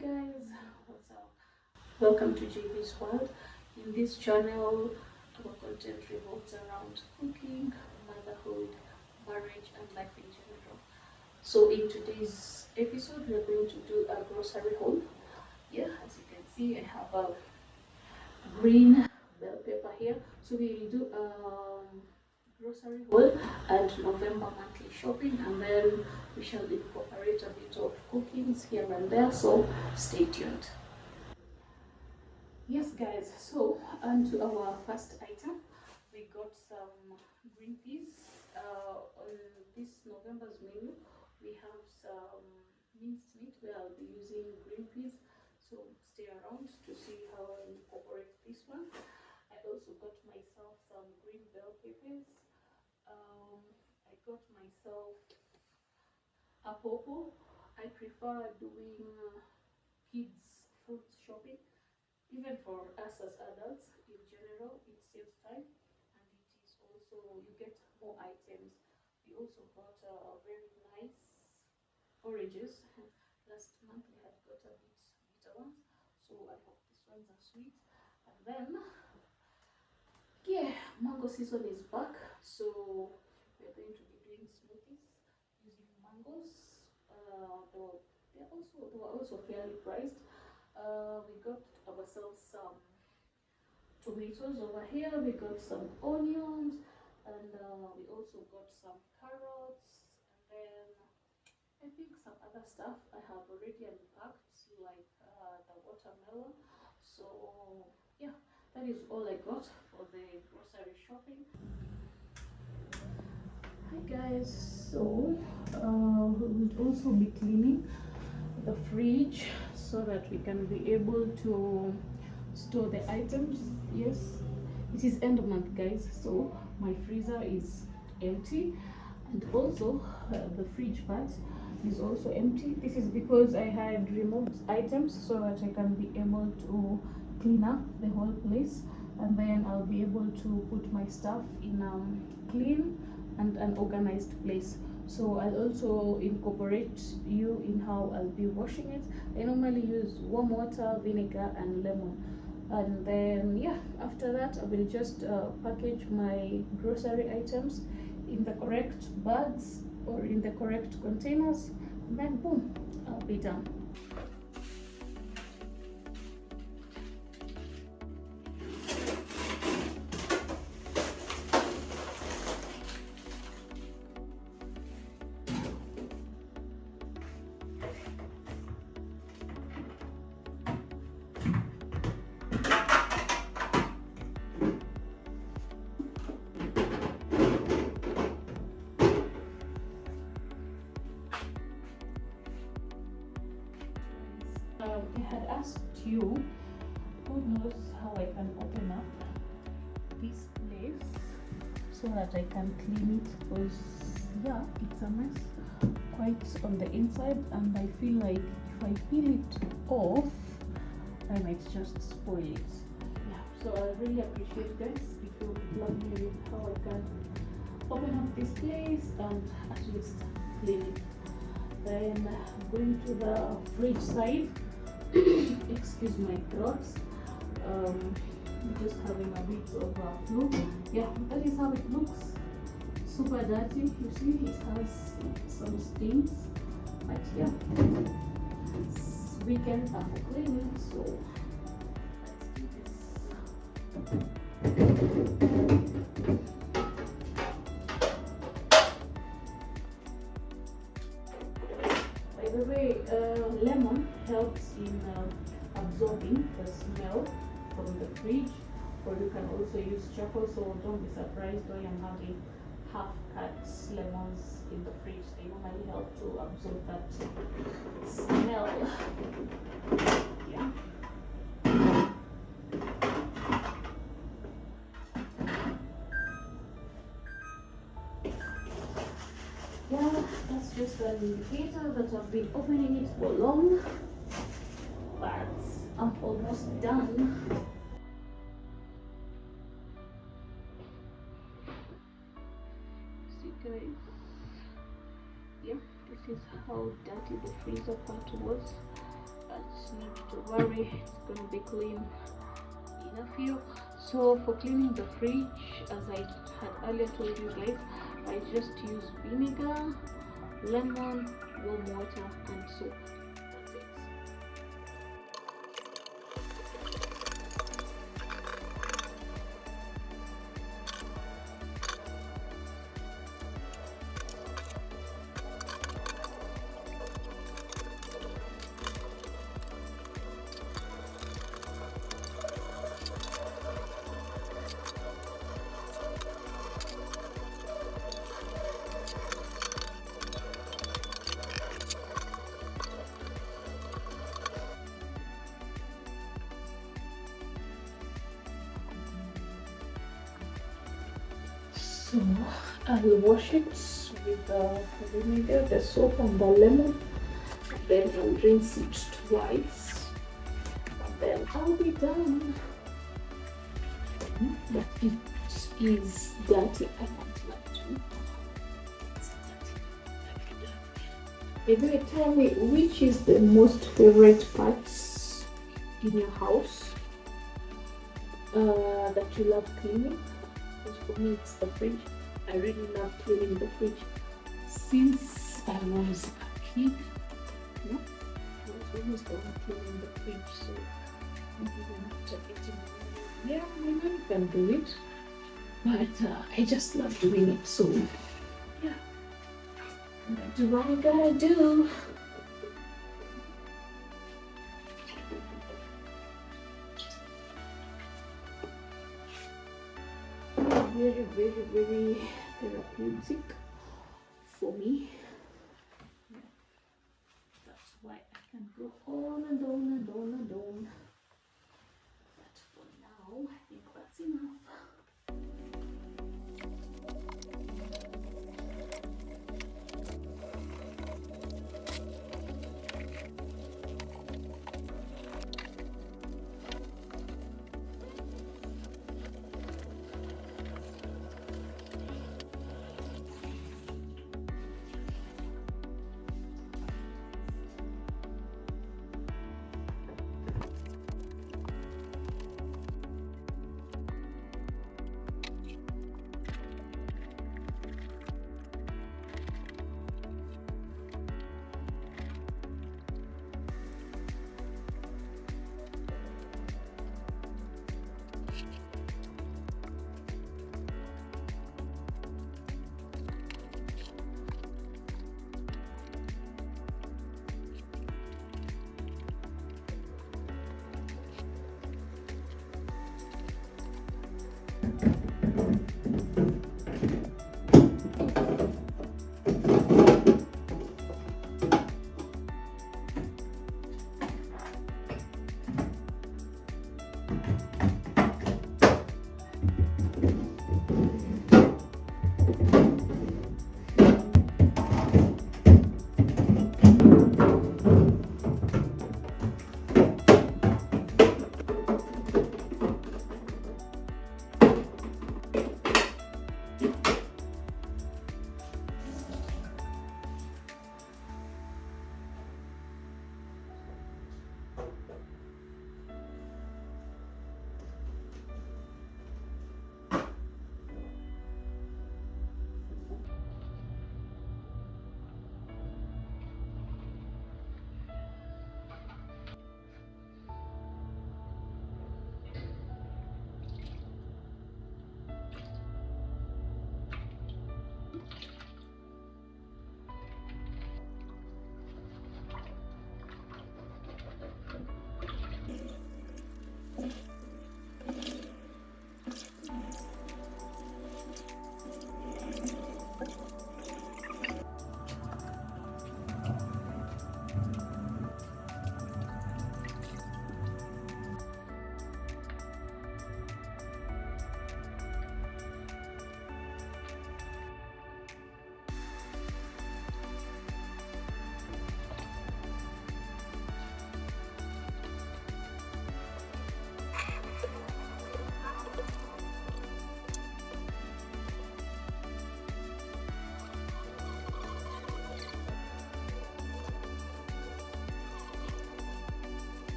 Guys, what's up? Welcome to JB's World. In this channel, our content revolves around cooking, motherhood, marriage, and life in general. So, in today's episode, we're going to do a grocery haul. Yeah, as you can see, I have a green bell pepper here. So, we will do a grocery haul and November monthly shopping, and then we shall incorporate a bit of cookings here and there. So, stay tuned. Yes, guys, so on to our first item. We got some green peas. On this November's menu, we have some minced meat where I'll be using green peas. So stay around to see how I incorporate this one. I also got myself some green bell peppers. I got myself a pawpaw. I prefer doing kids fruit shopping. Even for us as adults, in general, it saves time and it is also, you get more items. We also got very nice oranges. Last month we had got a bit bitter ones, so I hope these ones are sweet. And then, yeah, mango season is back, so we're going to be doing smoothies using mangoes. They were also fairly priced. We got ourselves some tomatoes over here. We got some onions, and we also got some carrots, and then I think some other stuff I have already unpacked, like the watermelon. So yeah, that is all I got for the grocery shopping. Hi guys, so we will also be cleaning the fridge so that we can be able to store the items. Yes, it is end of month, guys, so my freezer is empty, and also the fridge part is also empty. This is because I had removed items so that I can be able to clean up the whole place, and then I'll be able to put my stuff in clean and an organized place. So I'll also incorporate you in how I'll be washing it. I normally use warm water, vinegar, and lemon. And then yeah, after that I will just package my grocery items in the correct bags or in the correct containers, and then boom, I'll be done. I had asked you, who knows how I can open up this place so that I can clean it, because yeah, it's a mess quite on the inside, and I feel like if I peel it off I might just spoil it. Yeah, so I really appreciate guys if you would love me with how I can open up this place and at least clean it. Then going to the fridge side. Excuse my throat, just having a bit of a flu. Yeah, that is how it looks. Super dirty, you see it has some stains, but yeah, it's weekend after cleaning, so let's do this. By the way, lemon helps in absorbing the smell from the fridge, or you can also use charcoal, so don't be surprised when I'm having half-cut lemons in the fridge. They normally help to absorb that smell. Yeah. Yeah, that's just an indicator that I've been opening it for long, but I'm almost done. See guys, yeah, this is how dirty the freezer part was. But to worry, it's gonna be clean enough here. So for cleaning the fridge, as I had earlier told you guys, I just use vinegar, lemon, warm water and soap. That's it. So I'll wash it with the vinegar, the soap and the lemon. Then I'll rinse it twice. And then I'll be done. But it is dirty. I don't like to. It's dirty. Maybe tell me which is the most favorite parts in your house that you love cleaning. For me, it's the fridge. I really love cleaning the fridge since I was a kid. I was almost the one cleaning the fridge, so even after getting married, yeah, my mom can do it, but I just love doing it. So yeah, I'm gonna do what I gotta do. Very therapeutic for me. That's why I can go on and on and on and on. But for now, I think that's enough.